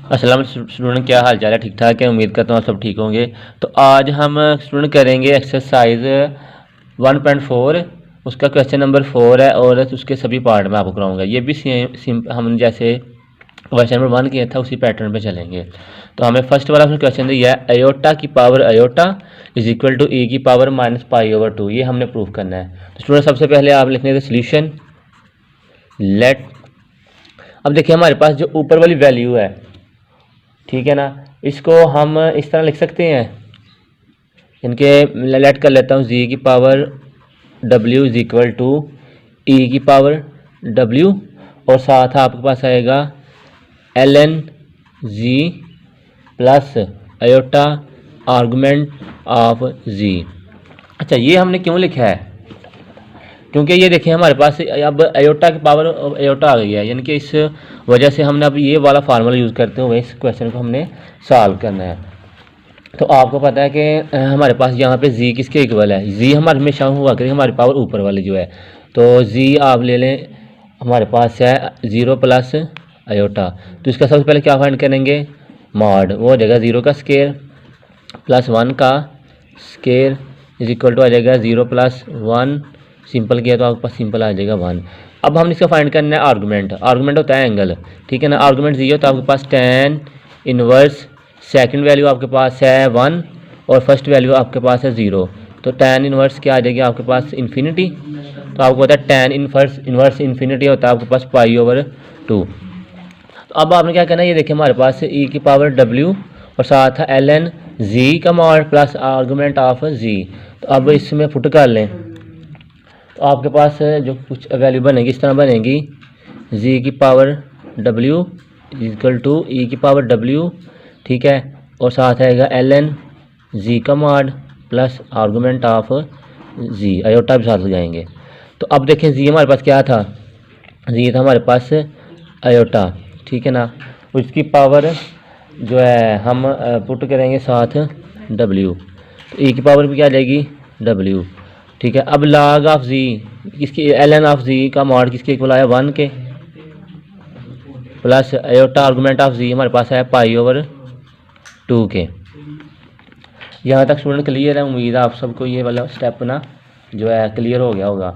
अस्सलाम स्टूडेंट, क्या हाल चाल है? ठीक ठाक है, उम्मीद करता हूँ आप सब ठीक होंगे। तो आज हम स्टूडेंट करेंगे एक्सरसाइज 1.4। उसका क्वेश्चन नंबर 4 है और उसके सभी पार्ट में आपको कराऊंगा। ये भी सेम हम जैसे क्वेश्चन नंबर 1 किया था उसी पैटर्न पे चलेंगे। तो हमें फर्स्ट वाला क्वेश्चन दिया है, अयोटा की power iota is equal to ई की पावर माइनस पाई ओवर 2। ये हमने प्रूव करना है। तो स्टूडेंट सबसे पहले आप लिखने का सोल्यूशन लेट। अब देखिए हमारे पास जो ऊपर वाली वैल्यू है, ठीक है ना, इसको हम इस तरह लिख सकते हैं। इनके लेट कर लेता हूँ, जी की power W is equal to ई की पावर डब्ल्यू और साथ आपके पास आएगा L N Z plus iota argument of Z. अच्छा, ये हमने क्यों लिखा है? क्योंकि ये देखिए हमारे पास अब अयोटा की पावर अयोटा आ गई है, यानी कि इस वजह से हमने अब ये वाला फार्मूला यूज़ करते हुए इस क्वेश्चन को हमने सॉल्व करना है। तो आपको पता है कि हमारे पास यहाँ पे जी किसके इक्वल है? जी हमारे हमेशा हुआ करेगी हमारी पावर ऊपर वाली जो है। तो जी आप ले लें, हमारे पास है 0 प्लस अयोटा। तो इसका सबसे पहले क्या फाइंड करेंगे? मॉड। वो हो जाएगा 0 का स्केयर प्लस 1 का स्केयर इज इक्वल टू आ जाएगा 0 प्लस 1। सिंपल किया तो आपके पास सिंपल आ जाएगा 1। अब हम इसका फाइंड करना है आर्गूमेंट। आर्गूमेंट होता है एंगल, ठीक है ना। आर्गूमेंट जी हो तो आपके पास tan इनवर्स, सेकंड वैल्यू आपके पास है 1 और फर्स्ट वैल्यू आपके पास है 0। तो tan इनवर्स क्या आ जाएगी आपके पास? इन्फिनिटी। तो आपको पता है tan इनवर्स इन्फिनिटी होता है आपके पास पाई ओवर 2। तो अब आपने क्या करना है, ये देखिए हमारे पास ई की पावर डब्ल्यू और साथ है एल एन जी का mod plus argument of Z. तो अब इसमें पुट कर लें तो आपके पास जो कुछ वैल्यू बनेगी इस तरह बनेगी, जी की पावर डब्ल्यू इक्वल टू ई की पावर डब्ल्यू, ठीक है, और साथ आएगा एल एन जी का mod plus argument of G, iota भी साथ लगाएंगे। तो अब देखें जी हमारे पास क्या था? जी था हमारे पास अयोटा, ठीक है ना। उसकी पावर जो है हम पुट करेंगे साथ डब्ल्यू, तो ई की पावर भी क्या आ जाएगी? डब्ल्यू, ठीक है। अब log ऑफ जी किसकी? एल एन ऑफ जी का मॉड किसके इक्वल आया? 1 के प्लस अयोटा आर्गूमेंट ऑफ जी हमारे पास है पाई ओवर 2 के। यहाँ तक स्टूडेंट क्लियर है? उम्मीद है आप सबको ये वाला स्टेप ना जो है क्लियर हो गया होगा।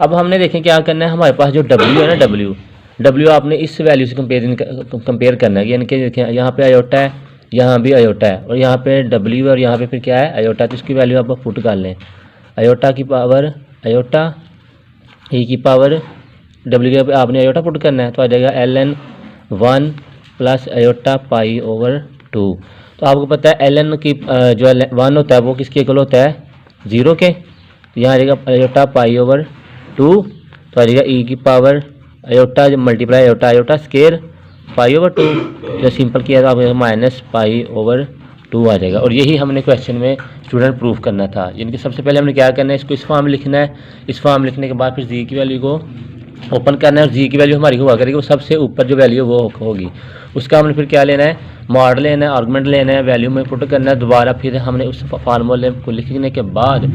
अब हमने देखें क्या करना है, हमारे पास जो डब्ल्यू है ना, डब्ल्यू आपने इस वैल्यू से कंपेयर करना है। यानी कि देखें यहाँ पे अयोटा है, यहाँ भी अयोटा है और यहाँ पे डब्ल्यू है और यहाँ पे फिर क्या है? अयोटा। तो इसकी वैल्यू आप पुट कर लें, अयोटा की पावर अयोटा ई की पावर डब्ल्यू के आपने अयोटा पुट करना है तो आ जाएगा L N 1 plus iota pi over 2। तो आपको पता है एल एन की जो 1 होता है वो किसके इक्वल होता है? 0 के। तो यहाँ आ जाएगा अयोटा पाई ओवर 2, तो आ जाएगा ई की power iota multiply iota iota square pi over 2। जो सिंपल किया तो आपको माइनस पाई ओवर 2 आ जाएगा। और यही हमने क्वेश्चन में स्टूडेंट प्रूफ करना था। यानी कि सबसे पहले हमने क्या करना है, इसको इस फॉर्म में लिखना है। इस फॉर्म में लिखने के बाद फिर जी की वैल्यू को ओपन करना है और जी की वैल्यू हमारी हुआ करेगी वो सबसे ऊपर जो वैल्यू वो होगी। उसका हमने फिर क्या लेना है? मॉड लेना है, आर्गुमेंट लेना है, वैल्यू में पुट करना है दोबारा। फिर हमने उस फार्मूले को लिखने के बाद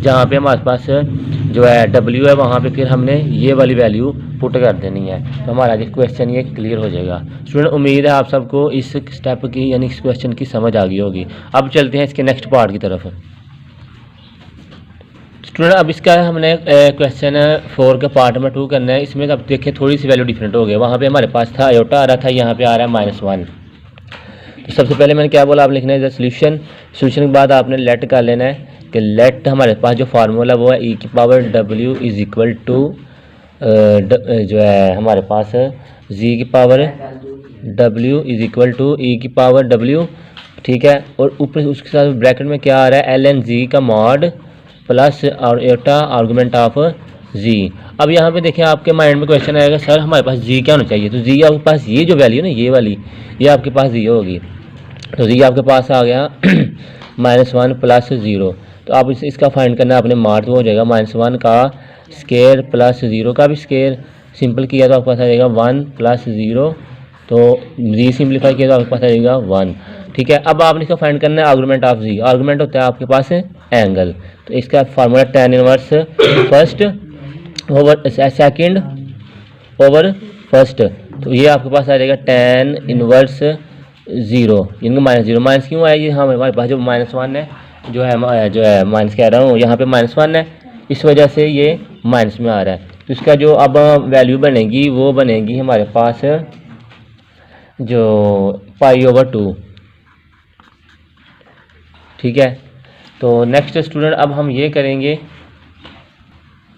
जहाँ पे हमारे पास जो है डब्ल्यू है वहाँ पे फिर हमने ये वाली वैल्यू पुट कर देनी है। तो हमारा आगे क्वेश्चन ये क्लियर हो जाएगा। स्टूडेंट उम्मीद है आप सबको इस स्टेप की यानी इस क्वेश्चन की समझ आ गई होगी। अब चलते हैं इसके नेक्स्ट पार्ट की तरफ। स्टूडेंट अब इसका हमने क्वेश्चन 4 का पार्ट नंबर 2 करना है। इसमें अब देखिए थोड़ी सी वैल्यू डिफरेंट हो गई। वहाँ पे हमारे पास था अयोटा आ रहा था, यहाँ पे आ रहा है -1। तो सबसे पहले मैंने क्या बोला, आप लिखना है सोल्यूशन। सोल्यूशन के बाद आपने लेट कर लेना है कि लेट हमारे पास जो फार्मूला वो है ई की power W is equal to जो है हमारे पास जी की power W is equal to ई की पावर डब्ल्यू, ठीक है। और ऊपर उसके साथ ब्रैकेट में क्या आ रहा है? एल एन जी का मॉड प्लस और एटा आर्गूमेंट ऑफ जी। अब यहाँ पे देखिए आपके माइंड में क्वेश्चन आएगा, सर हमारे पास जी क्या होना चाहिए? तो जी आपके पास ये जो वैल्यू है ना, ये वाली, ये आपके पास जी होगी। तो जी आपके पास आ गया -1 प्लस 0। तो आप इसका फाइंड करना है अपने मार्ट हो जाएगा -1 का स्केयर प्लस 0 का भी स्केयर। सिंपल किया तो आपके पास आ जाएगा 1 प्लस 0। तो जी सिंप्लीफाई किया तो आपके पास आ जाएगा 1, ठीक है। अब आपने इसका फाइंड करना है आर्गूमेंट ऑफ जी। आर्गूमेंट होता है आपके पास एंगल। तो इसका formula tan inverse first over second over first. तो ये आपके पास आ जाएगा tan इनवर्स ज़ीरो, इनका -0 माइनस क्यों आएगी? हाँ हमारे पास जो -1 है, जो है माइनस कह रहा हूँ, यहाँ पे -1 है, इस वजह से ये माइनस में आ रहा है। तो इसका जो अब वैल्यू बनेगी वो बनेगी हमारे पास जो π/2, ठीक है। तो नेक्स्ट स्टूडेंट अब हम ये करेंगे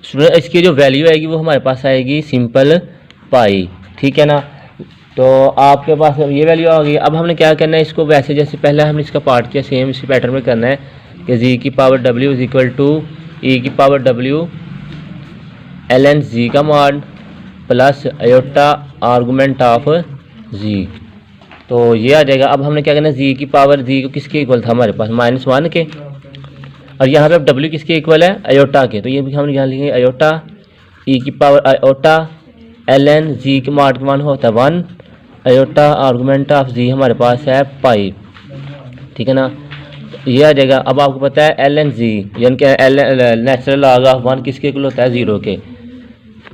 स्टूडेंट, इसकी जो वैल्यू आएगी वो हमारे पास आएगी सिंपल पाई, ठीक है ना। तो आपके पास अब ये वैल्यू आ गई। अब हमने क्या करना है, इसको वैसे जैसे पहले हमने इसका पार्ट किया सेम इसी पैटर्न में करना है कि जी की power W is equal to ई की पावर डब्ल्यू ln जी का mod plus iota argument of Z. तो ये आ जाएगा। अब हमने क्या करना है, जी की पावर, जी को किसके इक्वल था हमारे पास -1 के, और यहाँ पे अब डब्ल्यू किसके इक्वल है, अयोटा के। तो ये भी हम यहाँ लिखेंगे अयोटा ई की पावर अयोटा ln जी के मॉड का मान होता है 1, अयोटा आर्गूमेंट ऑफ जी हमारे पास है पाई, ठीक है ना। ये आ जाएगा। अब आपको पता है ln जी यानी कि नेचुरल लॉग ऑफ 1 किसके इक्वल होता है, 0 के।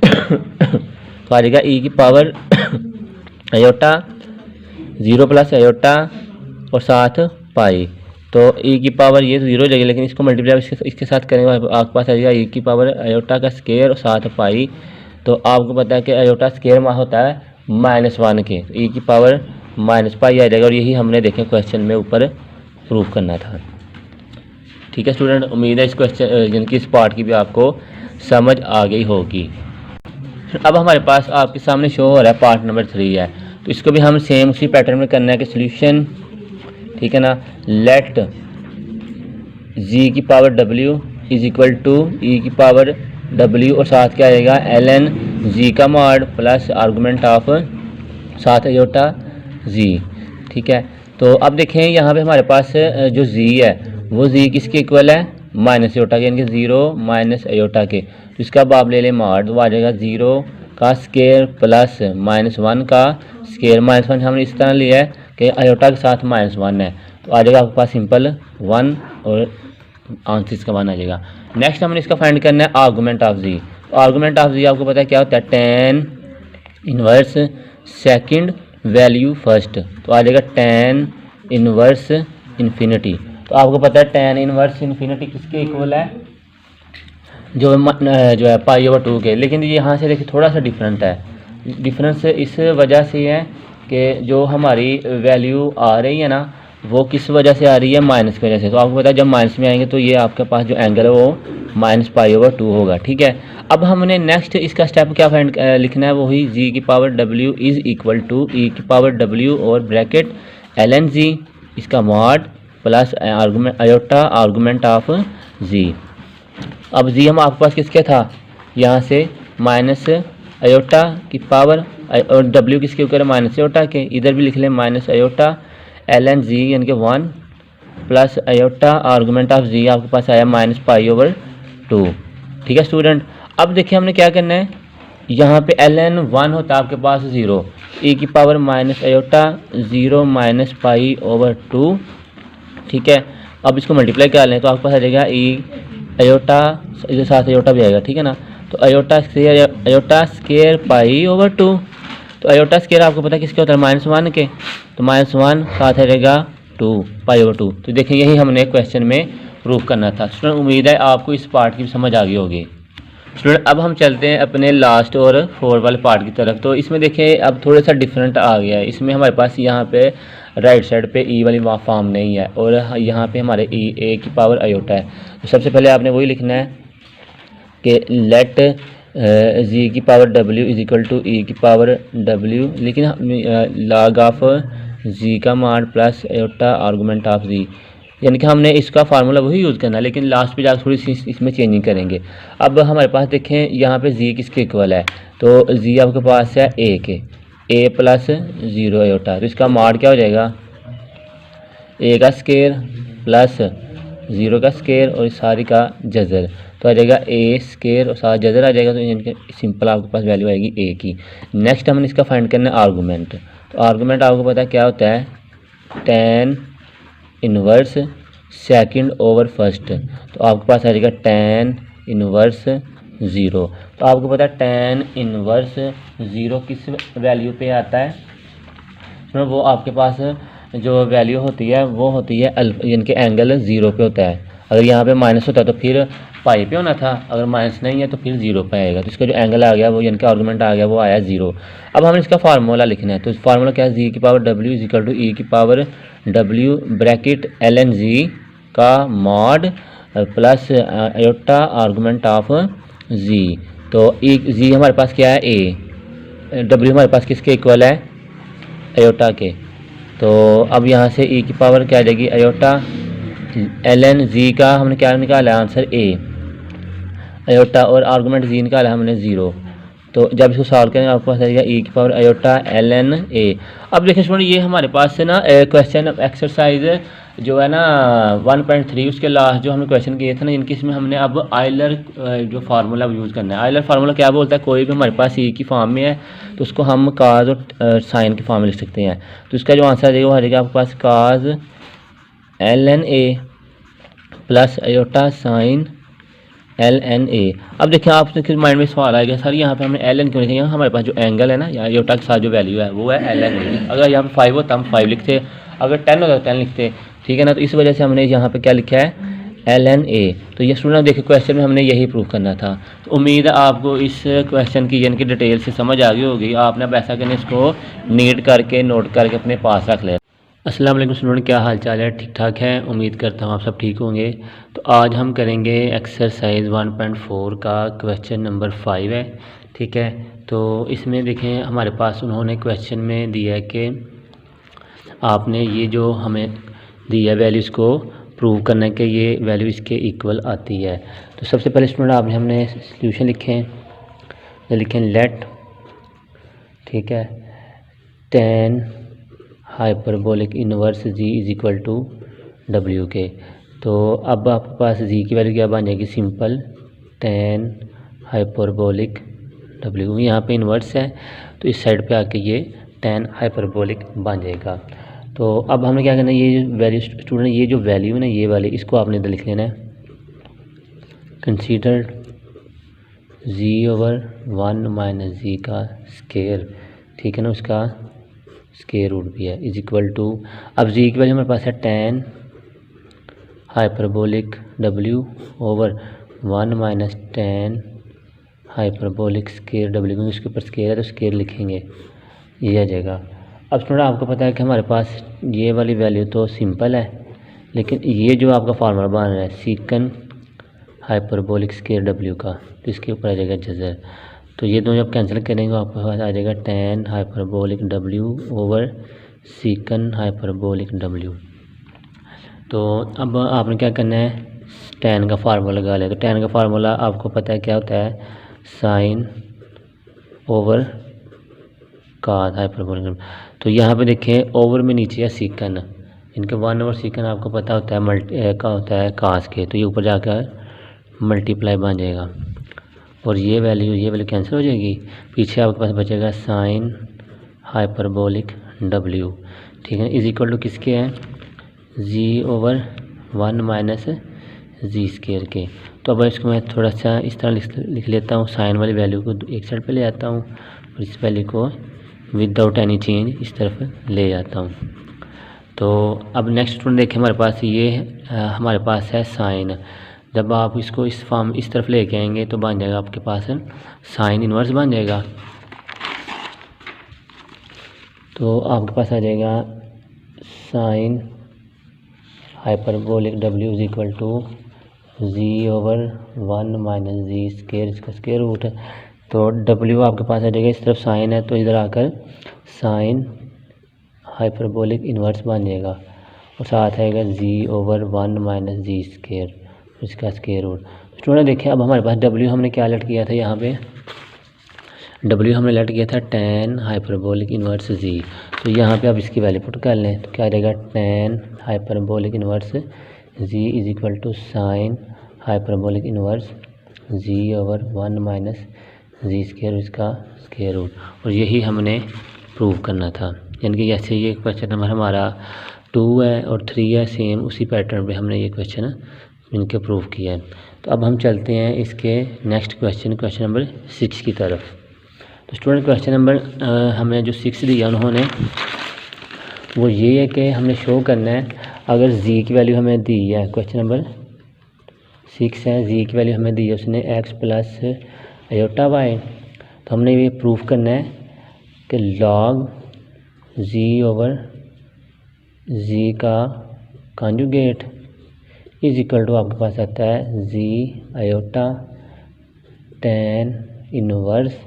तो आ जाएगा ई की पावर अयोटा 0 प्लस अयोटा और साथ पाई। तो ई की पावर ये तो 0 हो जाएगी, लेकिन इसको मल्टीप्लाई इसके साथ करेंगे आपके पास आ जाएगा ई की पावर अयोटा का स्केयर और साथ पाई। तो आपको पता है कि अयोटा स्केयर होता है -1 के, ई की पावर -पाई आ जाएगा। और यही हमने देखे क्वेश्चन में ऊपर प्रूव करना था, ठीक है स्टूडेंट। उम्मीद है इस क्वेश्चन जिनकी इस पार्ट की भी आपको समझ आ गई होगी। अब हमारे पास आपके सामने शो हो रहा है पार्ट नंबर 3 है, तो इसको भी हम सेम उसी पैटर्न में करना है कि सोल्यूशन, ठीक है ना, लेट जी की power W is equal to ई की पावर डब्ल्यू और साथ क्या आएगा ln जी का मॉड प्लस आर्गूमेंट ऑफ साथ अयोटा जी, ठीक है। तो अब देखें यहाँ पे हमारे पास जो जी है वो जी किसके इक्वल है, माइनस अयोटा के, यानी कि 0 माइनस अयोटा के। तो इसका अब आप ले लें मॉड, तो आ जाएगा 0 का स्केयर प्लस -1 का स्केयर। -1 हमने इस तरह लिया है कि अयोटा के साथ -1 है, तो आ जाएगा आपके पास सिंपल 1 और आंसर इसका 1 आ जाएगा। नेक्स्ट हमने इसका फाइंड करना है आर्गूमेंट ऑफ जी। तो आर्गूमेंट ऑफ जी आपको पता है क्या होता है, tan inverse second value first. तो आ जाएगा tan इनवर्स इन्फिनिटी। तो आपको पता है tan इनवर्स इन्फिनिटी किसके इक्वल है, जो है π/2 के। लेकिन यहाँ से देखिए थोड़ा सा डिफरेंट है। डिफरेंस इस वजह से है कि जो हमारी वैल्यू आ रही है ना वो किस वजह से आ रही है, माइनस की वजह से। तो आपको पता है जब माइनस में आएंगे तो ये आपके पास जो एंगल है वो -π/2 होगा, ठीक है। अब हमने नेक्स्ट इसका स्टेप क्या फाइंड लिखना है, वही जी की power W is equal to ई की पावर डब्ल्यू और ब्रैकेट ln जी इसका mod plus argument iota argument of Z. अब जी हम आपके पास किसके था, यहाँ से माइनस अयोटा की पावर और डब्ल्यू किसके ऊपर है, माइनस अयोटा के। इधर भी लिख लें माइनस अयोटा ln जी यानी कि 1 प्लस अयोटा आर्गूमेंट ऑफ जी आपके पास आया -π/2, ठीक है स्टूडेंट। अब देखिए हमने क्या करना है, यहाँ पे ln 1 होता है आपके पास 0, ई की पावर माइनस अयोटा 0 -π/2, ठीक है। अब इसको मल्टीप्लाई कर लें तो आपके पास आ जाएगा ई अयोटा, इसके साथ अयोटा भी आएगा, ठीक है ना। तो अयोटा स्केयर π/2। तो अयोटा स्केयर आपको पता है किसके होता है, -1 के। तो -1 साथ रहेगा 2 π/2। तो देखिए यही हमने क्वेश्चन में प्रूव करना था स्टूडेंट। उम्मीद है आपको इस पार्ट की समझ आ गई होगी स्टूडेंट। अब हम चलते हैं अपने लास्ट और 4 वाले पार्ट की तरफ। तो इसमें देखें अब थोड़ा सा डिफरेंट आ गया है। इसमें हमारे पास यहाँ पे राइट साइड पे ई वाली फॉर्म नहीं है और यहाँ पे हमारे ए की पावर अयोटा है। तो सबसे पहले आपने वही लिखना है कि लेट जी की power W is equal to ई की पावर डब्ल्यू, लेकिन लॉग ऑफ जी का mod plus iota argument of g, यानी कि हमने इसका फार्मूला वही यूज़ करना है, लेकिन लास्ट पे जाकर थोड़ी सी इसमें चेंजिंग करेंगे। अब हमारे पास देखें यहाँ पे जी किसके इक्वल है, तो जी आपके पास है ए के, ए प्लस 0 अयोटा। तो इसका मॉड क्या हो जाएगा, ए का स्केयर प्लस 0 का स्केयर और सारी का जज़र। तो आ जाएगा ए स्केयर और साथ जज़र आ जाएगा। तो इनके सिंपल आपके पास वैल्यू आएगी ए की। नेक्स्ट हमने इसका फाइंड करना है आर्गूमेंट। तो आर्गूमेंट आपको पता है क्या होता है, tan inverse second over first. तो आपके पास आ जाएगा tan इनवर्स 0। तो आपको पता है tan इनवर्स 0 किस वैल्यू पे आता है, तो वो आपके पास जो वैल्यू होती है वो होती है इनके एंगल 0 पे होता है। अगर यहाँ पे माइनस होता है तो फिर पाई पे होना था, अगर माइनस नहीं है तो फिर 0 पे आएगा। तो इसका जो एंगल आ गया वो इनका आर्गूमेंट आ गया वो आया 0। अब हमें इसका फार्मूला लिखना है। तो फार्मूला क्या है, जी की power W is equal to ई की power W bracket L N जी का mod plus iota argument of Z. तो ई जी हमारे पास क्या है ए, डब्ल्यू हमारे पास किसके इक्वल है, आयोटा के। तो अब यहाँ से ई की पावर क्या आ जाएगी, आयोटा एल एन जी का हमने क्या निकाला है आंसर ए, आयोटा और आर्गूमेंट जी निकाला हमने 0। तो जब इसको सॉल्व करेंगे आपके पास आएगा ई की power iota L N A. अब देखिए स्टूडेंट ये हमारे पास से ना क्वेश्चन एक्सरसाइज जो है ना 1.3 उसके लास्ट जो हमने क्वेश्चन किए थे ना इनकी, इसमें हमने अब आइलर जो फार्मूला यूज़ करना है। आइलर फार्मूला क्या बोलता है, कोई भी हमारे पास ई की फॉर्म में है तो उसको हम काज और साइन की फॉर्म में लिख सकते हैं। तो इसका जो आंसर आ जाएगा वो आ जाएगा आपके पास cos l N a plus iota sine l N A. अब देखिए आपके माइंड में सवाल आएगा सर यहाँ पे हमने एल एन क्यों लिखेंगे, हमारे पास जो एंगल है ना या आयोटा के साथ जो वैल्यू है वो है एल एन ए। अगर यहाँ पे 5 होता हम 5 लिखते, अगर 10 होता 10 लिखते, ठीक है ना। तो इस वजह से हमने यहाँ पे क्या लिखा है एल एन ए। तो ये स्टूडेंट देखिए क्वेश्चन में हमने यही प्रूव करना था। तो उम्मीद है आपको इस क्वेश्चन की यानी कि डिटेल से समझ आ गई होगी। आपने अब ऐसा करने इसको नीट करके नोट करके अपने पास रख लें। अस्सलाम वालेकुम स्टूडेंट, क्या हाल चाल है, ठीक ठाक है, उम्मीद करता हूँ आप सब ठीक होंगे। तो आज हम करेंगे एक्सरसाइज 1.4 का क्वेश्चन नंबर 5 है, ठीक है। तो इसमें देखें हमारे पास उन्होंने क्वेश्चन में दिया है कि आपने ये जो हमें दिया वैल्यूज़ को प्रूव करना है कि ये वैल्यू इसके इक्वल आती है। तो सबसे पहले स्टूडेंट आपने हमने सॉल्यूशन लिखें लेट, ठीक है, tan hyperbolic inverse G is equal to W के। तो अब आपके पास जी की वैल्यू क्या बन जाएगी, सिंपल tan हाइपरबोलिक डब्ल्यू, यहाँ पे इनवर्स है तो इस साइड पे आके ये tan हाइपरबोलिक बन जाएगा। तो अब हमने क्या करना है, ये वैल्यू स्टूडेंट ये जो वैल्यू है ना ये वाली, इसको आपने इधर लिख लेना है, कंसीडर जी ओवर 1 माइनस जी का स्केयर, ठीक है ना, उसका स्केयर रूट भी है इज इक्वल टू, अब जी की वैल्यू हमारे पास है tan hyperbolic W over 1 minus tan hyperbolic square W, क्योंकि उसके ऊपर स्केयर है तो स्केयर लिखेंगे, ये आ जाएगा। अब थोड़ा आपको पता है कि हमारे पास ये वाली वैल्यू तो सिंपल है, लेकिन ये जो आपका फार्मूला बन रहा है सीकन हाइपरबोलिक स्केयर डब्ल्यू का, तो इसके ऊपर आ जाएगा जजर। तो ये दोनों जब कैंसिल करेंगे आपके पास आ जाएगा tan hyperbolic W over sec hyperbolic W. तो अब आपने क्या करना है, tan का फार्मूला लगा लिया। तो tan का फार्मूला आपको पता है क्या होता है, साइन ओवर काज हाइपरबोलिक। तो यहाँ पे देखें ओवर में नीचे है सीकन, इनके 1 ओवर सीकन आपको पता होता है का होता है काज के, तो ये ऊपर जाकर मल्टीप्लाई बन जाएगा और ये वैल्यू कैंसिल हो जाएगी, पीछे आपके पास बचेगा साइन हाइपरबोलिक डब्ल्यू, ठीक है, इज इक्वल टू किसके हैं, जी ओवर 1 माइनस जी स्केयर के। तो अब इसको मैं थोड़ा सा इस तरह लिख लेता हूँ, साइन वाली वैल्यू को एक साइड पे ले आता हूँ और इस वैल्यू को विदाउट एनी चेंज इस तरफ ले जाता हूँ। तो अब नेक्स्ट स्टूडेंट देखें हमारे पास ये हमारे पास है साइन, जब आप इसको इस फॉर्म इस तरफ लेके आएंगे तो बन जाएगा आपके पास साइन इनवर्स बन जाएगा। तो आपके पास आ जाएगा sine hyperbolic W is equal to G over 1 minus G square, इसका स्केयर रूट है। तो डब्ल्यू आपके पास आ जाएगा, इस तरफ साइन है तो इधर आकर साइन हाइपरबोलिक इनवर्स बन जाएगा और साथ आएगा जी ओवर 1 माइनस जी स्केयर, इसका स्केयर रूट। स्टूडेंट देखिए अब हमारे पास डब्ल्यू हमने क्या लेट किया था, यहाँ पे डब्ल्यू हमने लेट किया था tan हाइपरबोलिक इनवर्स जी। तो यहाँ पे आप इसकी वैल्यू पुट कर लें तो क्या आ जाएगा, tan hyperbolic inverse G is equal to sine hyperbolic inverse G over 1 minus G square, इसका स्केयर रूट। और यही हमने प्रूव करना था, यानी कि जैसे ये क्वेश्चन नंबर हमारा 2 है और 3 है, सेम उसी पैटर्न पे हमने ये क्वेश्चन इनके प्रूव किया है। तो अब हम चलते हैं इसके नेक्स्ट क्वेश्चन नंबर 6 की तरफ। तो स्टूडेंट क्वेश्चन नंबर हमें जो 6 दिया उन्होंने वो ये है कि हमने शो करना है अगर z की वैल्यू हमें दी है, क्वेश्चन नंबर 6 है, z की वैल्यू हमें दी है उसने x प्लस आयोटा y, तो हमने ये प्रूफ करना है कि log z ओवर z का कॉन्जुगेट इज इक्वल टू आपके पास आता है z iota tan inverse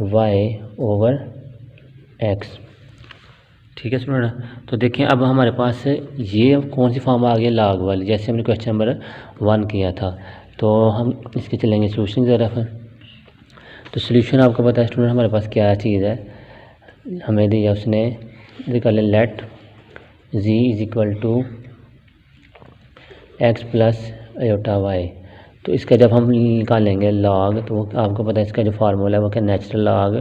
y over x। ठीक है स्टूडेंट, तो देखें अब हमारे पास ये कौन सी फॉर्म आ गई, log वाली, जैसे हमने क्वेश्चन नंबर 1 किया था। तो हम इसके चलेंगे सोल्यूशन की तरफ। तो सोल्यूशन आपको पता है स्टूडेंट हमारे पास क्या चीज़ है, हमें दिया उसने, निकाल लें let z is equal to X plus iota Y. तो इसका जब हम निकालेंगे log, तो आपको पता है इसका जो फार्मूला है वो क्या, नेचुरल log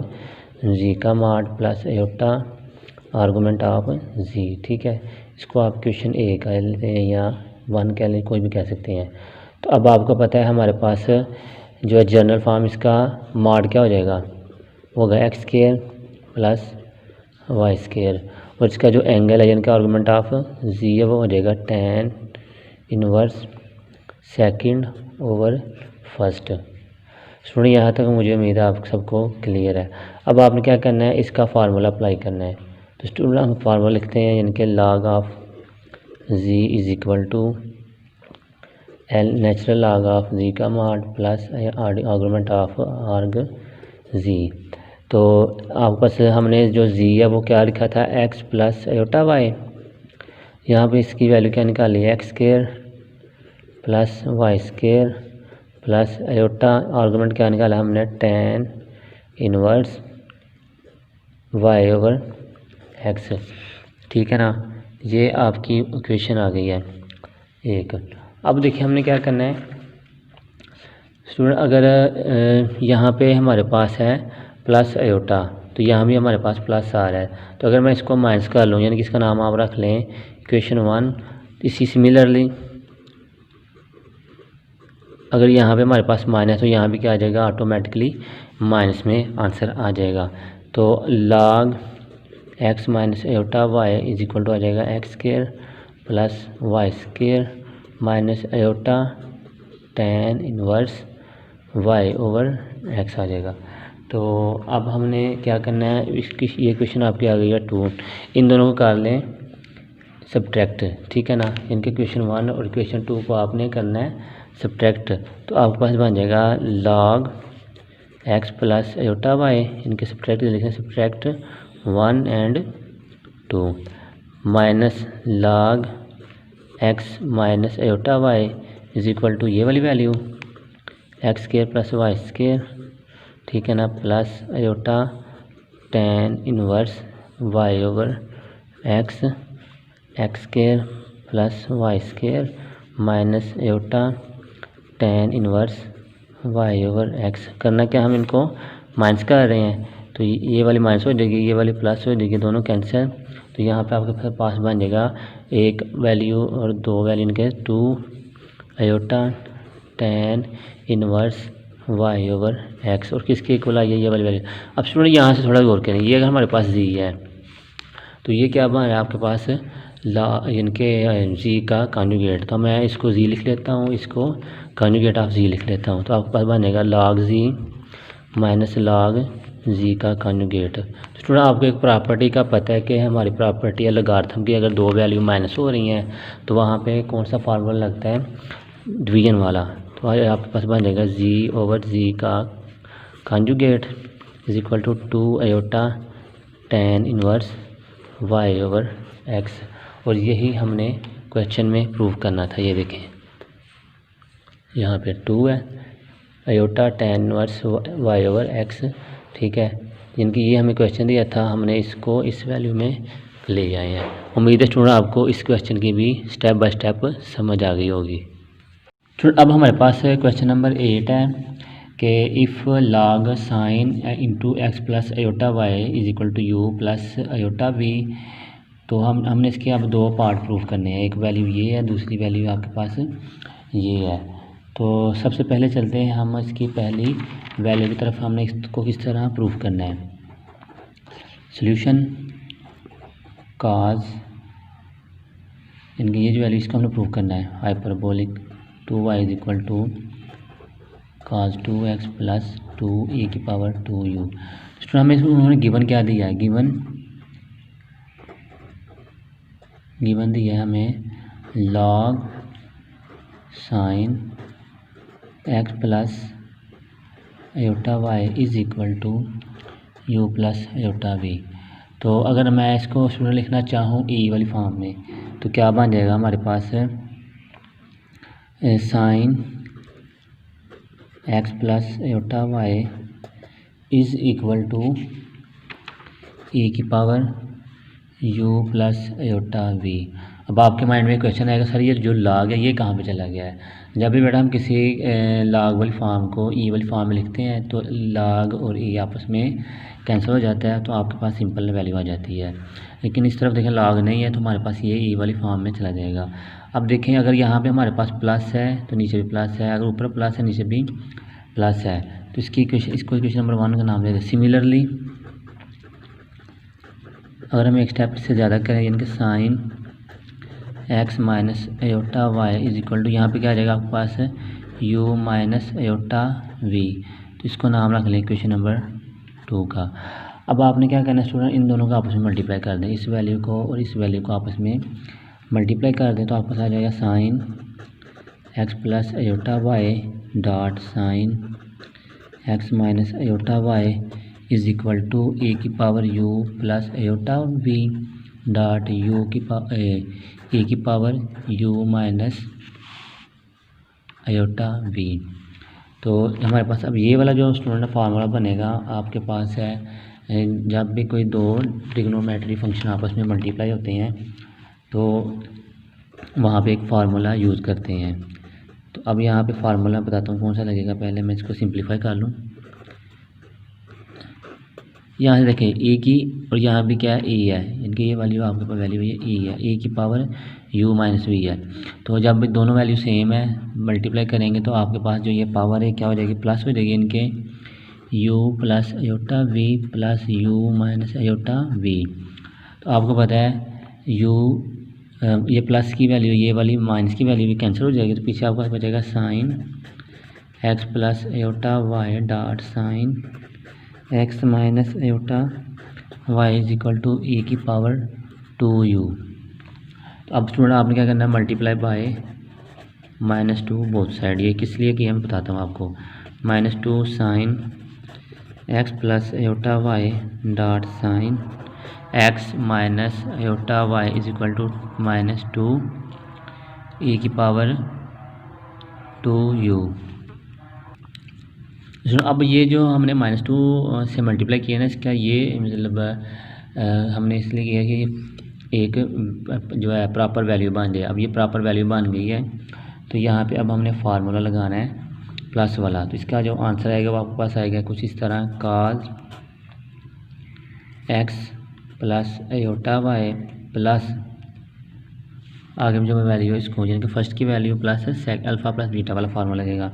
z का माड plus iota argument of z। ठीक है, इसको आप क्वेश्चन ए कह लेते हैं या 1 कह लें, कोई भी कह सकते हैं। तो अब आपको पता है हमारे पास जो है जनरल फॉर्म, इसका मॉड क्या हो जाएगा, वो होगा X square plus Y square, और इसका जो एंगल है यानी कि आर्गूमेंट ऑफ z है वो हो जाएगा tan inverse second over first. Student यहाँ तक मुझे उम्मीद है आप सबको क्लियर है। अब आपने क्या करना है, इसका फार्मूला अप्लाई करना है। तो स्टूडेंट हम फार्मूला लिखते हैं, यानी कि log of z is equal to l natural log of z का mod plus argument of arg z। तो आपके पास हमने जो z है वो क्या लिखा था, x प्लस आयोटा वाई, यहाँ पे इसकी वैल्यू क्या निकाली है, X square plus Y square plus iota argument क्या निकाला हमने, tan inverse y over x। ठीक है ना, ये आपकी इक्वेशन आ गई है एक। अब देखिए हमने क्या करना है स्टूडेंट, अगर यहाँ पे हमारे पास है प्लस आयोटा, तो यहाँ भी हमारे पास प्लस आ रहा है, तो अगर मैं इसको माइनस कर लूँ, यानी कि इसका नाम आप रख लें इक्वेशन 1। इसी सिमिलरली अगर यहाँ पे हमारे पास माइनस, तो यहाँ भी क्या आ जाएगा, ऑटोमेटिकली माइनस में आंसर आ जाएगा। तो log x minus iota Y is equal to आ जाएगा x square plus Y square minus iota tan inverse y over x आ जाएगा। तो अब हमने क्या करना है, इसकी ये क्वेश्चन आपकी आ गई है 2, इन दोनों को कर लें सब्ट्रैक्ट। ठीक है ना, इनके क्वेश्चन 1 और क्वेश्चन 2 को आपने करना है सब्ट्रैक्ट। तो आपके पास बन जाएगा log x plus iota Y, इनके सब्ट्रैक्ट लिखें, subtract 1 and 2 minus log x minus iota Y is equal to ये वाली value X square plus Y square. ठीक है ना, plus iota tan inverse y over x, X square plus Y square minus iota tan inverse y over x। करना क्या, हम इनको minus कर रहे हैं, तो ये वाली माइनस हो जाएगी, ये वाली प्लस हो जाएगी, दोनों कैंसिल। तो यहाँ पे आपके पास बन जाएगा एक वैल्यू और दो वैल्यू इनके 2 iota tan inverse y over x, और किसके इक्वल आई है, ये वाली वैल्यू। अब स्टूडेंट यहाँ से थोड़ा गौर करें, ये अगर हमारे पास z है तो ये क्या बन रहा है आपके पास, इनके z का कॉन्जुगेट। तो मैं इसको z लिख लेता हूँ, इसको कॉन्जुगेट ऑफ z लिख लेता हूँ। तो आपके पास बनेगा log z minus log z का कॉन्जुगेट। स्टूडेंट आपको एक प्रॉपर्टी का पता है कि हमारी प्रॉपर्टी है लॉगरिथम की, अगर दो वैल्यू माइनस हो रही हैं तो वहाँ पे कौन सा फार्मूला लगता है, डिवीजन वाला। तो आपके पास बन जाएगा z ओवर z का conjugate is equal to 2 iota tan inverse y over x। और यही हमने क्वेश्चन में प्रूव करना था। ये देखें यहाँ पे 2 है iota tan inverse y over x। ठीक है, जिनकी ये हमें क्वेश्चन दिया था, हमने इसको इस वैल्यू में ले आए हैं। उम्मीद है स्टूडेंट आपको इस क्वेश्चन की भी स्टेप बाय स्टेप समझ आ गई होगी। अब हमारे पास क्वेश्चन नंबर 8 है कि if log sine into X plus iota Y is equal to U plus iota V. तो हमने इसके अब दो पार्ट प्रूफ करने हैं, एक वैल्यू ये है, दूसरी वैल्यू आपके पास ये है। तो सबसे पहले चलते हैं हम इसकी पहली वैल्यू की तरफ, हमने इसको किस तरह प्रूफ करना है। सॉल्यूशन काज इनकी ये जो वैल्यू इसका हमने प्रूव करना है hyperbolic 2y is equal to cos 2x plus 2e की पावर 2u। स्टूडेंट हमें इसमें उन्होंने गिवन क्या दिया है, गिवन दिया है हमें log sine x plus iota y is equal to u plus iota v। तो अगर मैं इसको स्टूडेंट लिखना चाहूँ e वाली फॉर्म में तो क्या बन जाएगा हमारे पास sine x plus iota y is equal to e की power u plus iota v। अब आपके माइंड में क्वेश्चन आएगा सर ये जो log है ये कहाँ पे चला गया है। जब भी बेटा हम किसी log वाली फॉर्म को e वाली फॉर्म में लिखते हैं तो log और e आपस में कैंसिल हो जाता है तो आपके पास सिंपल वैल्यू आ जाती है। लेकिन इस तरफ देखें log नहीं है तो हमारे पास ये e वाली फॉर्म में चला जाएगा। अब देखें अगर यहाँ पे हमारे पास प्लस है तो नीचे भी प्लस है, अगर ऊपर प्लस है नीचे भी प्लस है तो इसको इक्वेशन नंबर 1 का नाम दे दें। सिमिलरली अगर हम एक स्टेप से ज़्यादा करें यानी कि sine x minus iota y is equal to यहाँ पे क्या आ जाएगा आपके पास u माइनस आयोटा v। तो इसको नाम रख लें इक्वेशन नंबर 2 का। अब आपने क्या करना है स्टूडेंट, इन दोनों को आपस में मल्टीप्लाई कर दें, इस वैल्यू को और इस वैल्यू को आपस में मल्टीप्लाई कर दें तो आपके पास आ जाएगा sine x plus iota y dot sine x minus iota y is equal to a की power u plus iota v dot ए की power u minus iota v। तो हमारे पास अब ये वाला जो स्टूडेंट फार्मूला बनेगा आपके पास है जब भी कोई दो ट्रिग्नोमेट्री फंक्शन आपस में मल्टीप्लाई होते हैं तो वहाँ पे एक फार्मूला यूज़ करते हैं। तो अब यहाँ पे फार्मूला बताता हूँ कौन सा लगेगा। पहले मैं इसको सिंप्लीफाई कर लूँ। यहाँ से देखें ए की और यहाँ भी क्या है ए है, इनकी ये वैल्यू आपके पास वैल्यू ये ए है, ए की पावर u माइनस वी है। तो जब दोनों वैल्यू सेम है मल्टीप्लाई करेंगे तो आपके पास जो ये पावर है क्या हो जाएगी, प्लस हो जाएगी इनके u plus iota v plus u minus iota v। तो आपको पता है ये प्लस की वैल्यू ये वाली माइनस की वैल्यू भी कैंसिल हो जाएगी तो पीछे आपके पास बचेगा sine x plus iota y dot sine x minus iota y is equal to e की पावर 2u। तो अब स्टूडेंट आपने क्या करना है, मल्टीप्लाई बाय -2 बोथ साइड। ये किस लिए किया मैं बताता हूँ आपको। -2 sine x plus iota y dot sine x minus iota y is equal to -2 e की पावर 2u। अब ये जो हमने -2 से मल्टीप्लाई किया ना इसका ये मतलब हमने इसलिए किया कि एक जो है प्रॉपर वैल्यू बन जाए। अब ये प्रॉपर वैल्यू बन गई है तो यहाँ पे अब हमने फार्मूला लगाना है प्लस वाला। तो इसका जो आंसर आएगा वो आपके पास आएगा कुछ इस तरह, काज x plus iota y plus आगे में जो वैल्यू है इसको यानी कि फर्स्ट की value plus alpha plus beta वाला फार्मूला लगेगा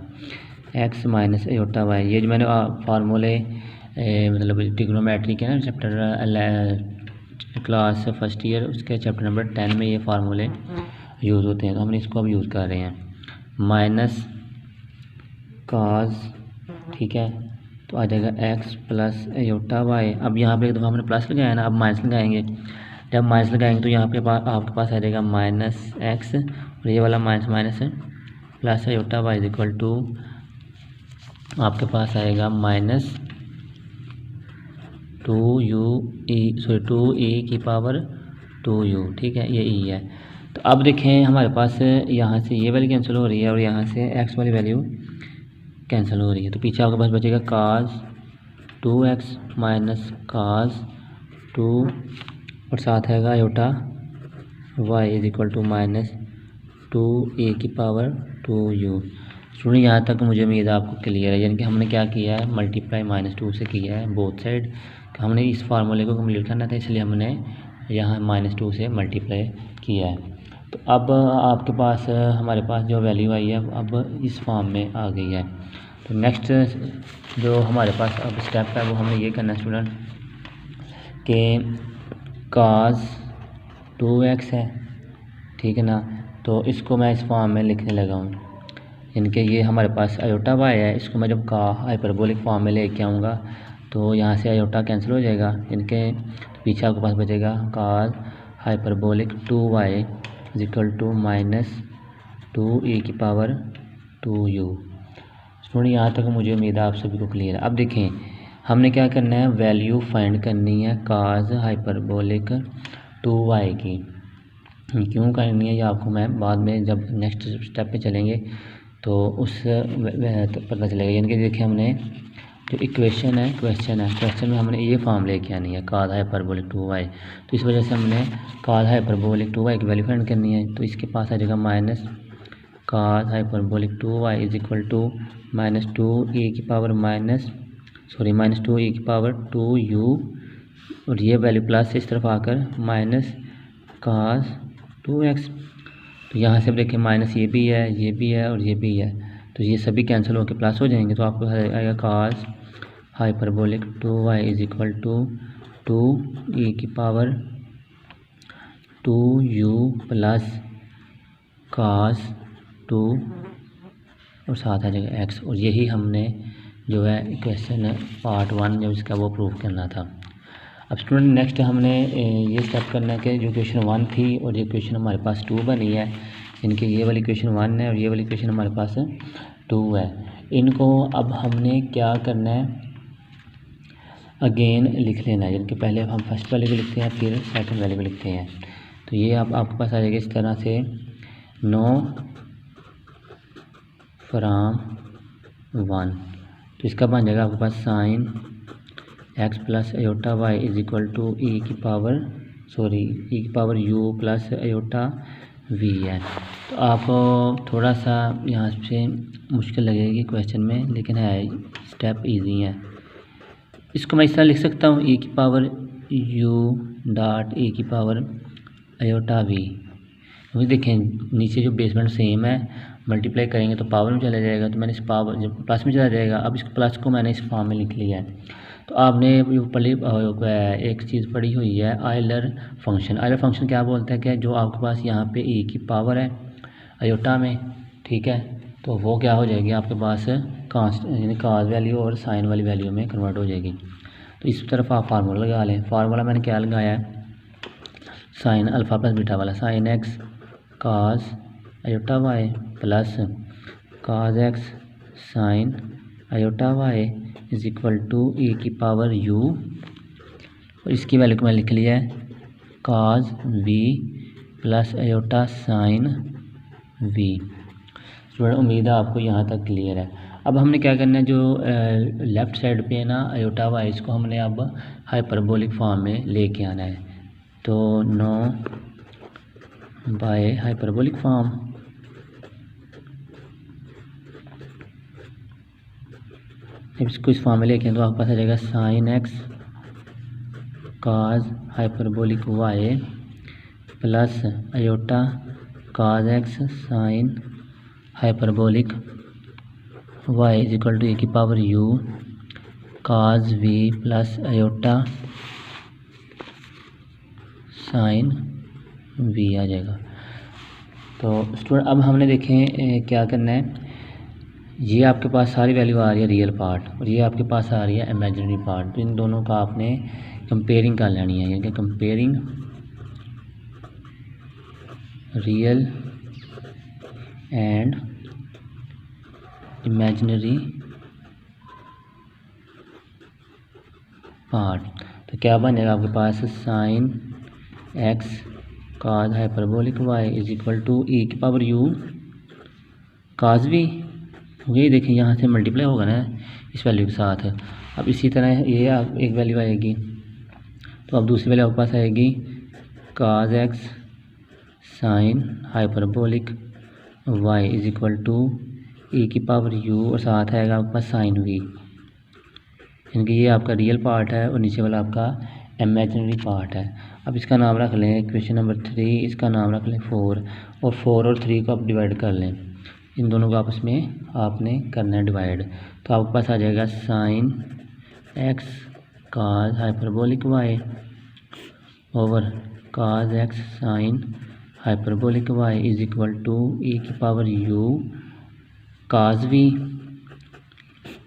x माइनस आयोटा y। ये जो मैंने फार्मूले मतलब ट्रिग्नोमेट्री के ना चैप्टर क्लास फर्स्ट ईयर उसके चैप्टर नंबर 10 में ये फार्मूले यूज़ होते हैं तो हमने इसको अब यूज़ कर रहे हैं। माइनस काज, ठीक है, तो आ जाएगा x प्लस आयोटा y। अब यहाँ पे एक दफ़ा हमने प्लस लगाया ना, अब माइनस लगाएंगे। जब माइनस लगाएंगे तो यहाँ पे आपके पास आ जाएगा -x और ये वाला minus plus iota y is equal to आपके पास आएगा -2e की पावर 2u। ठीक है, ये e है। तो अब देखें हमारे पास यहाँ से ये वाली कैंसिल हो रही है और यहाँ से x वाली वैल्यू कैंसिल हो रही है तो पीछे आपके पास बचेगा काज 2x माइनस काज 2 और साथ आएगा iota y is equal to -2e की पावर 2u। स्टूडेंट यहाँ तक मुझे उम्मीद है आपको क्लियर है। यानी कि हमने क्या किया है, मल्टीप्लाई -2 से किया है बोथ साइड। हमने इस फार्मूले को कम्प्लीट करना था इसलिए हमने यहाँ -2 से मल्टीप्लाई किया है। तो अब आपके पास हमारे पास जो वैल्यू आई है अब इस फॉर्म में आ गई है। तो नेक्स्ट जो हमारे पास अब स्टेप है वो हमने ये करना है स्टूडेंट कि काज 2x है, ठीक है ना। तो इसको मैं इस फॉर्म में लिखने लगा हूँ, यानी कि ये हमारे पास आयोटा वाई है, इसको मैं जब का हाइपरबोलिक फॉर्म में लेके आऊँगा तो यहाँ से आयोटा कैंसिल हो जाएगा, यानी कि पीछे आपके पास बचेगा cos hyperbolic 2y is equal to -2e की पावर 2u। स्टूडेंट यहाँ तक मुझे उम्मीद है आप सभी को क्लियर है। अब देखें हमने क्या करना है, वैल्यू फाइंड करनी है काज हाइपरबोलिक 2y की। क्यों करनी है ये आपको मैं बाद में जब नेक्स्ट स्टेप पे चलेंगे तो उस तो पता चलेगा। यानी कि देखिए हमने जो इक्वेशन है क्वेश्चन में हमने ये फॉर्म लेके आनी है काज हाइपरबोलिक 2y। तो इस वजह से हमने काज हाइपरबोलिक 2y की वैल्यू फाइंड करनी है। तो इसके पास आ जाएगा minus cos hyperbolic 2y is equal to -2e की पावर -2e की पावर 2u, और ये वैल्यू प्लस इस तरफ आकर माइनस काज 2x। तो यहाँ से अब देखिए माइनस ये भी है, ये भी है और ये भी है, तो ये सभी कैंसिल होकर प्लस हो जाएंगे। तो आपको आएगा cos hyperbolic 2y is equal to 2e की पावर 2u प्लस काज 2 और साथ आ जाएगा x। और यही हमने जो है इक्वेशन पार्ट 1 जो इसका वो प्रूव करना था। अब स्टूडेंट नेक्स्ट हमने ये स्टेप करना है कि जो इक्वेशन 1 थी और ये इक्वेशन हमारे पास 2 बनी है, इनके ये वाली इक्वेशन 1 है और ये वाली इक्वेशन हमारे पास 2 है। इनको अब हमने क्या करना है, अगेन लिख लेना है। यानी कि पहले हम फर्स्ट वाले को लिखते हैं फिर सेकंड वाले को लिखते हैं। तो ये आपके पास आ जाएगा इस तरह से 9 फ्राम 1। तो इसका बन जाएगा आपके पास sine x plus iota y is equal to ई की power u plus iota v है। तो आपको थोड़ा सा यहाँ से मुश्किल लगेगी क्वेश्चन में, लेकिन है स्टेप इजी है। इसको मैं इस तरह लिख सकता हूँ e की पावर u डॉट e की पावर अयोटा v। क्योंकि देखें नीचे जो बेसमेंट सेम है, मल्टीप्लाई करेंगे तो पावर में चला जाएगा, तो मैंने इस पावर जब प्लस में चला जाएगा। अब इस प्लस को मैंने इस फॉर्म में लिख लिया है। तो आपने एक चीज़ पढ़ी हुई है आयलर फंक्शन। आयलर फंक्शन क्या बोलता है कि जो आपके पास यहाँ पे e की पावर है अयोटा में, ठीक है, तो वो क्या हो जाएगी आपके पास यानी काज वैल्यू और साइन वाली वैल्यू में कन्वर्ट हो जाएगी। तो इस तरफ आप फार्मूला लगा लें। फार्मूला मैंने क्या लगाया है, साइन अल्फ़ा प्लस बीटा वाला, sine x cos iota y plus cos x sine iota y is equal to e की पावर u, और इसकी वैल्यू को मैं लिख लिया है cos v plus iota sine v। Student उम्मीद है आपको यहाँ तक क्लियर है। अब हमने क्या करना है, जो लेफ़्ट साइड पे है ना अयोटा वाई, इसको हमने अब हाइपरबोलिक फॉर्म में लेके आना है। तो 9 बाय हाइपरबोलिक फॉर्म जब इसको इस फॉर्म में लेके तो आपके पास आ जाएगा sine x cos hyperbolic y plus iota cos x sine hyperbolic y is equal to e की power u cos v plus iota sine v आ जाएगा। तो स्टूडेंट अब हमने देखें क्या करना है, ये आपके पास सारी वैल्यू आ रही है रियल पार्ट और ये आपके पास आ रही है इमेजिनरी पार्ट। तो इन दोनों का आपने कंपेयरिंग कर लेनी है, यानी कि comparing real and imaginary part. तो क्या बनेगा आपके पास sine x cos hyperbolic y is equal to e की पावर u काज v। यही देखिए यहाँ से मल्टीप्लाई होगा ना इस वैल्यू के साथ। अब इसी तरह ये एक वैल्यू आएगी, तो अब दूसरी वैल्यू आपके पास आएगी cos x sine hyperbolic y is equal to e की पावर u और साथ आएगा आपके पास साइन v। यानी कि ये आपका रियल पार्ट है और नीचे वाला आपका इमेजिनरी पार्ट है। अब इसका नाम रख लें इक्वेशन नंबर 3, इसका नाम रख लें 4, और 4 और 3 को आप डिवाइड कर लें। इन दोनों को आपस में आपने करना है डिवाइड। तो आपके पास आ जाएगा sine x cos hyperbolic y over cos x sine hyperbolic y is equal to ई की power u cos v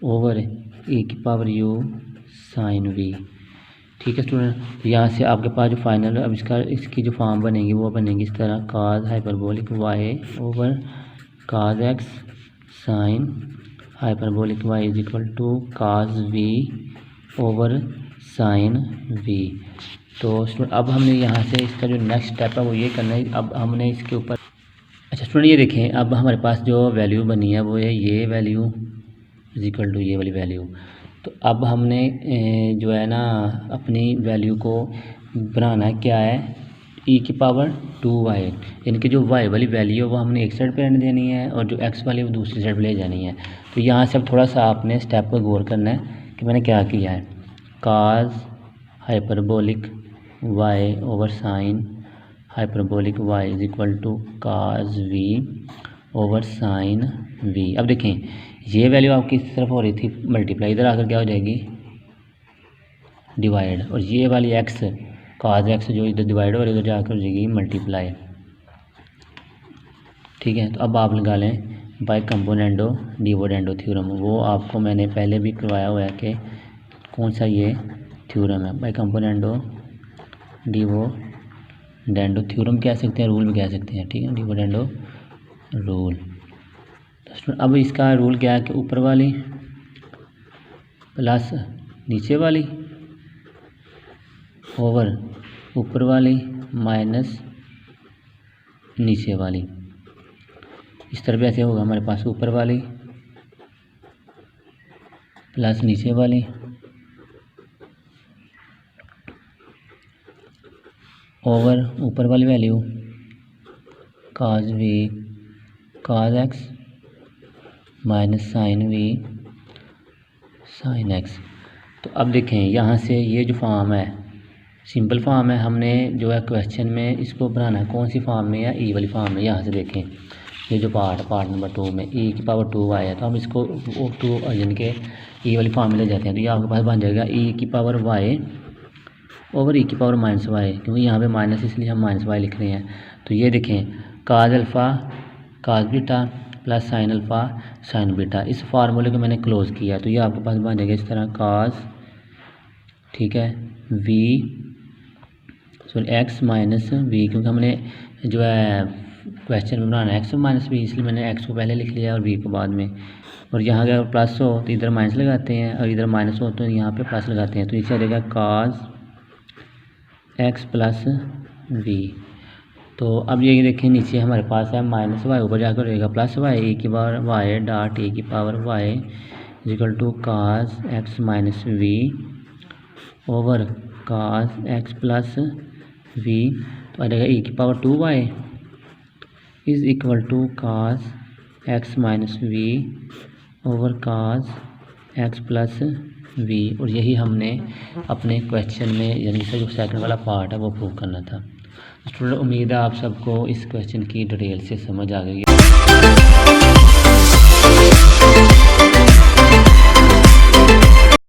over e की पावर यू साइन वी। ठीक है स्टूडेंट, यहाँ से आपके पास जो फाइनल अब इसकी जो फॉर्म बनेगी वो बनेगी इस तरह, cos hyperbolic y over cos x sine hyperbolic y is equal to cos v over sine v. तो स्टूडेंट अब हमने यहाँ से इसका जो नेक्स्ट स्टेप है वो ये करना है। अब हमने इसके ऊपर अच्छा स्टूडेंट ये देखें, अब हमारे पास जो वैल्यू बनी है वो है ये वैल्यू इज इक्वल टू ये वाली वैल्यू। तो अब हमने जो है ना अपनी वैल्यू को बनाना है, क्या है, ई की पावर 2y, यानी कि जो y वाली वैल्यू है वो हमने एक साइड पे रहने देनी है और जो x वाली वो दूसरी साइड पे ले जानी है। तो यहाँ से अब थोड़ा सा आपने स्टेप पर गौर करना है कि मैंने क्या किया है। Cos hyperbolic y over sine hyperbolic y is equal to cos v over sine v। अब देखें ये वैल्यू आपकी इस तरफ हो रही थी मल्टीप्लाई, इधर आकर क्या हो जाएगी डिवाइड, और ये वाली x काज x जो इधर डिवाइड हो रही है उधर जाकर हो जाएगी मल्टीप्लाई। ठीक है, तो अब आप लगा लें बाय कंपोनेंडो डिविडेंडो थ्योरम, वो आपको मैंने पहले भी करवाया हुआ है कि कौन सा ये थ्योरम है, बाय कंपोनेंडो डिविडेंडो थ्योरम कह सकते हैं, रूल भी कह सकते हैं। ठीक है, डिविडेंडो रूल। अब इसका रूल क्या है कि ऊपर वाली प्लस नीचे वाली ओवर ऊपर वाली माइनस नीचे वाली। इस तरफ ऐसे होगा हमारे पास, ऊपर वाली प्लस नीचे वाली ओवर ऊपर वाली value cos v cos x minus sine v sine x. तो अब देखें यहाँ से ये जो फॉर्म है सिंपल फॉर्म है, हमने जो है क्वेश्चन में इसको बनाना है कौन सी फॉर्म में, या ई वाली फॉर्म में। यहाँ से देखें ये जो पार्ट नंबर 2 में ई की पावर 2 आया, तो हम इसको 2 अर्जन के ई वाली फॉर्म में ले जाते हैं। तो ये आपके पास बन जाएगा ई की पावर वाई ओवर ई की पावर माइनस वाई, क्योंकि यहाँ पे माइनस इसलिए हम माइनस वाई लिख रहे हैं। तो ये देखें काज अल्फ़ा काज beta plus sine alpha sine beta, इस फार्मूले को मैंने क्लोज़ किया। तो ये आपके पास बन जाएगा इस तरह काज, ठीक है, v sorry x minus v, क्योंकि हमने जो है क्वेश्चन में बनाना है एक्स माइनस वी, इसलिए मैंने एक्स को पहले लिख लिया और वी को बाद में। और यहाँ अगर प्लस हो तो इधर माइनस लगाते हैं, और इधर माइनस हो तो यहाँ पे प्लस लगाते हैं। तो इसे आ जाएगा काज एक्स प्लस वी। तो अब ये देखें नीचे हमारे पास है माइनस वाई, ऊपर जाकर रहेगा प्लस वाई, ए की पावर वाई डॉट ए की power y equal to cos x minus v over cos x plus v. तो आ जाएगा ए की power 2 y is equal to cos x minus v over cos x plus v. और यही हमने अपने question में यानी कि जो सेकंड वाला पार्ट है वो प्रूव करना था। स्टूडेंट उम्मीद है आप सबको इस क्वेश्चन की डिटेल से समझ आ गई है।